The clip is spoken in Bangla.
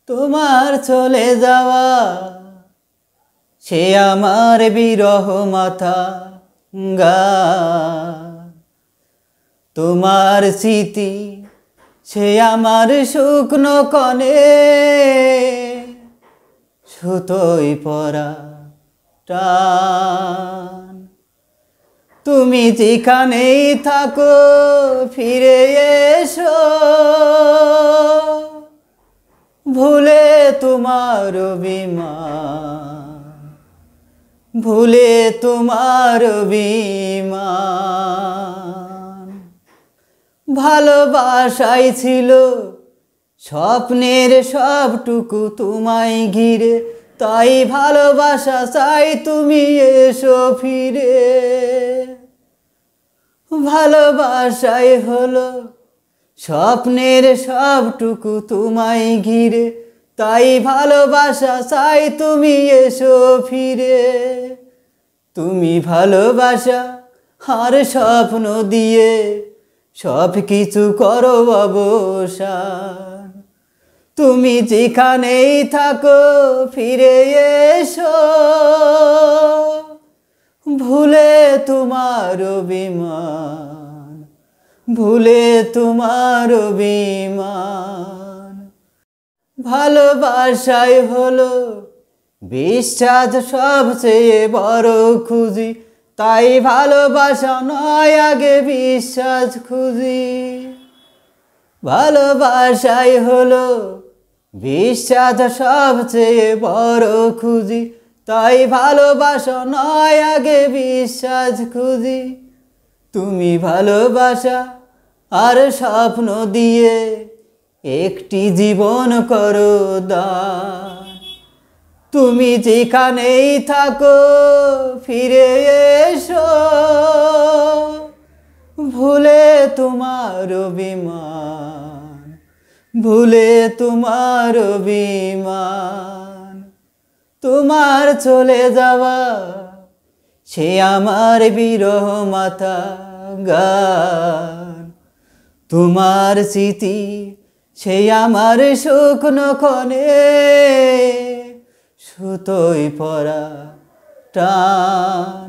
তোমার চলে যাওয়া সে আমার বিরহ মাথা গা, তোমার স্মৃতি সে আমার শুকনো কনে সুতোয় পরা টান। তুমি যেখানেই থাকো ফিরে এসো, ভুলে তোমার অভিমান, ভুলে তোমার অভিমান। ভালোবাসাই ছিল স্বপ্নের সবটুকু তোমায় ঘিরে, তাই ভালোবাসা চাই তুমি এসো ফিরে। ভালোবাসাই হলো স্বপ্নের সবটুকু তোমায় ঘিরে, তাই ভালোবাসা চাই তুমি এসো ফিরে। তুমি ভালোবাসা আর স্বপ্ন দিয়ে সব কিছু করো অবসান। তুমি যেখানেই থাকো ফিরে এসো, ভুলে তোমার অভিমান, ভুলে তোমার অভিমান। ভালোবাসাই হলো বিশ্বাস সবচেয়ে বড় খুঁজি, তাই ভালোবাসা নয় আগে বিশ্বাস খুঁজি। ভালোবাসাই হলো বিশ্বাস সবচেয়ে বড় খুঁজি, তাই ভালোবাসা নয় আগে বিশ্বাস খুঁজি। তুমি ভালোবাসা আর স্বপ্ন দিয়ে একটি জীবন করো দান। তুমি যেখানেই থাকো ফিরে এসো, ভুলে তোমার অভিমান, ভুলে তোমার অভিমান। তোমার চলে যাওয়া সে আমার বিরহ মাথা গান, তোমার স্মৃতি সে আমার শুকনো ক্ষণে সুতোয় পরা টান।